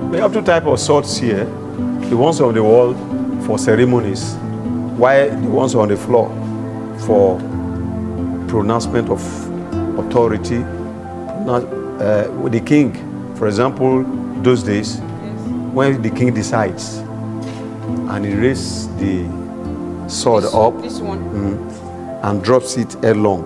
We have two types of swords here. The ones on the wall for ceremonies, while the ones on the floor for pronouncement of authority. With the king, for example, those days, when the king decides and he raises the sword up this one. And drops it headlong,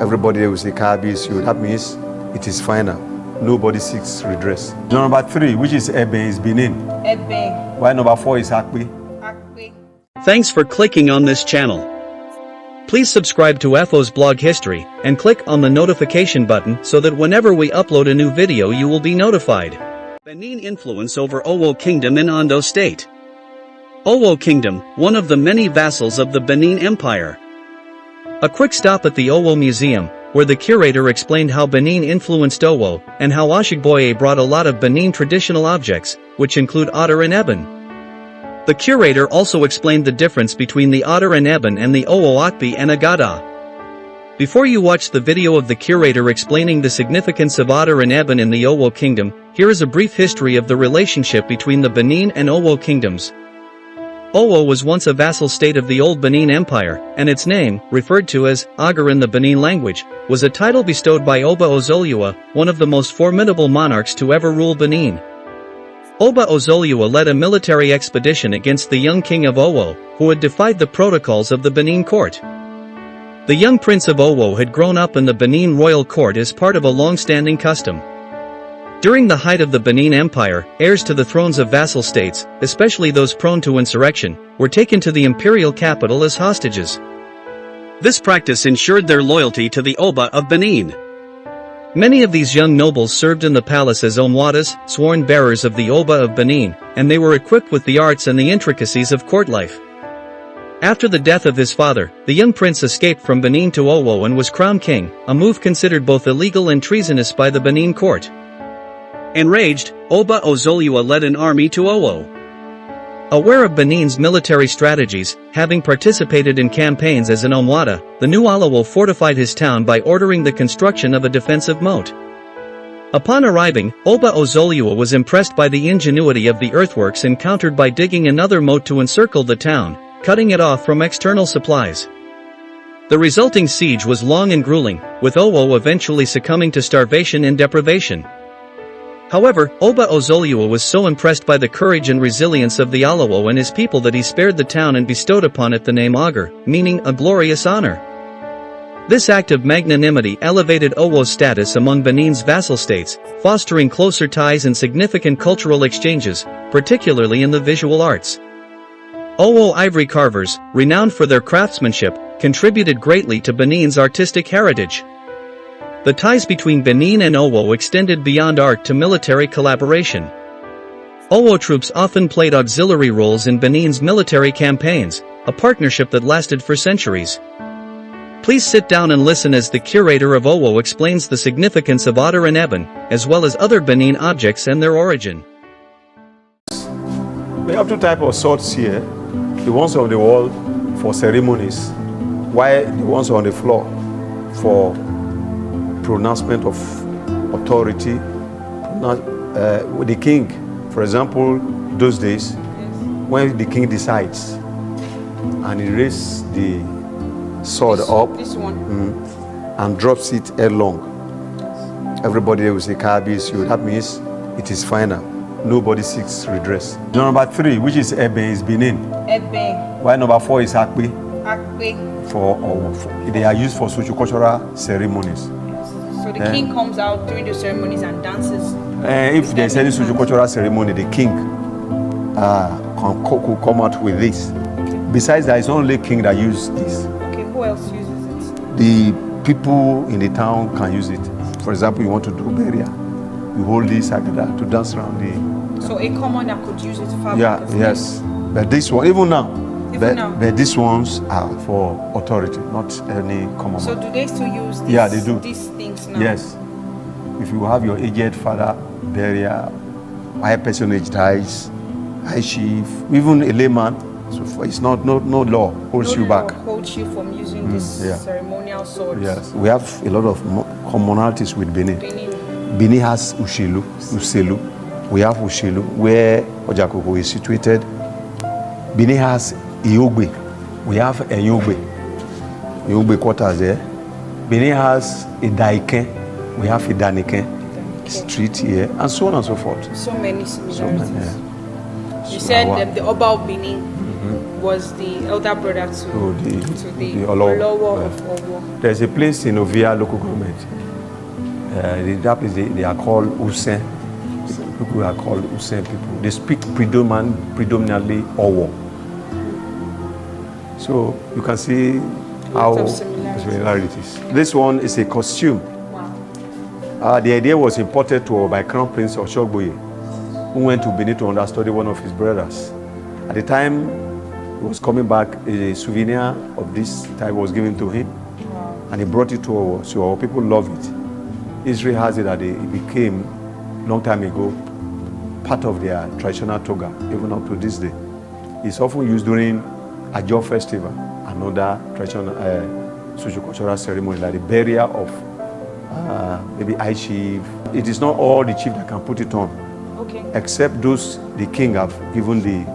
everybody will say, Kabis, that means it is final. Nobody seeks redress. Number 3, which is Ebe, is Benin. Ebe. While number 4 is Akpi. Akpe. Thanks for clicking on this channel. Please subscribe to FO's blog history and click on the notification button so that whenever we upload a new video you will be notified. Benin influence over Owo Kingdom in Ondo State. Owo Kingdom, one of the many vassals of the Benin Empire. A quick stop at the Owo Museum, where the curator explained how Benin influenced Owo, and how Oshigboye brought a lot of Benin traditional objects, which include otter and ebon. The curator also explained the difference between the otter and ebon and the Owo Akpi and Agada. Before you watch the video of the curator explaining the significance of otter and ebon in the Owo Kingdom, here is a brief history of the relationship between the Benin and Owo kingdoms. Owo was once a vassal state of the Old Benin Empire, and its name, referred to as Agar in the Benin language, was a title bestowed by Oba Ozoliua, one of the most formidable monarchs to ever rule Benin. Oba Ozoliua led a military expedition against the young king of Owo, who had defied the protocols of the Benin court. The young prince of Owo had grown up in the Benin royal court as part of a long-standing custom. During the height of the Benin Empire, heirs to the thrones of vassal states, especially those prone to insurrection, were taken to the imperial capital as hostages. This practice ensured their loyalty to the Oba of Benin. Many of these young nobles served in the palace as omwadas, sworn bearers of the Oba of Benin, and they were equipped with the arts and the intricacies of court life. After the death of his father, the young prince escaped from Benin to Owo and was crowned king, a move considered both illegal and treasonous by the Benin court. Enraged, Oba Ozoliua led an army to Owo. Aware of Benin's military strategies, having participated in campaigns as an omwada, the new Alawo fortified his town by ordering the construction of a defensive moat. Upon arriving, Oba Ozoliua was impressed by the ingenuity of the earthworks encountered by digging another moat to encircle the town, cutting it off from external supplies. The resulting siege was long and grueling, with Owo eventually succumbing to starvation and deprivation. However, Oba Ozoliua was so impressed by the courage and resilience of the Alawo and his people that he spared the town and bestowed upon it the name Agar, meaning a glorious honor. This act of magnanimity elevated Owo's status among Benin's vassal states, fostering closer ties and significant cultural exchanges, particularly in the visual arts. Owo ivory carvers, renowned for their craftsmanship, contributed greatly to Benin's artistic heritage. The ties between Benin and Owo extended beyond art to military collaboration. Owo troops often played auxiliary roles in Benin's military campaigns, a partnership that lasted for centuries. Please sit down and listen as the curator of Owo explains the significance of otter and ebon, as well as other Benin objects and their origin. We have two types of swords here. The ones on the wall for ceremonies, while the ones on the floor for pronouncement of authority. With the king, for example, those days, when the king decides and he raises the sword up This one. and drops it headlong, everybody will say, Kabis, that means it is final. Nobody seeks redress. Number 3, which is Ebe, is Benin. Ebe. While number 4 is Akpi. Akpe. They are used for sociocultural ceremonies. So the king comes out during the ceremonies and dances. If there's any sociocultural ceremony, the king could come out with this. Besides, there is not only king that uses this. Okay, who else uses it? The people in the town can use it. For example, you want to do burial, you hold this agada to dance around the. So a commoner could use it for. Yes. But this one, even now. But these ones are for authority, not any common. So do they still use this, they do. These things now? Yes. If you have your aged father burial, high personage dies, high chief, even a layman, so it's not no law holds you back. Holds you from using this ceremonial swords. Yes. We have a lot of commonalities with Benin. Benin has Uselu. We have Ushelu, where Ojakoko is situated. Benin has Iogbe. We have Iogbe quarters there. Benin has Idaiken. We have Idaniken street here, and so on and so forth. So many similarities. So many, You said the Oba of Benin was the elder brother to the Olowo of Owo. There's a place in Ovia local government. That place they are called Usen. People are called Usen people. They speak predominantly Owo. So you can see how similarities. This one is a costume. Wow. The idea was imported to by Crown Prince Oshogboye, who went to Benin to understudy one of his brothers. At the time he was coming back, a souvenir of this type was given to him. Wow. And he brought it to our, so our people love it. History has it that it became, long time ago, part of their traditional toga, even up to this day. It's often used during Ajo festival, another traditional socio-cultural ceremony, like the burial of maybe high chief. It is not all the chief that can put it on, Okay. except those the king have given the,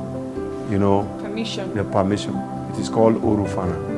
Permission. the permission. It is called Orufana.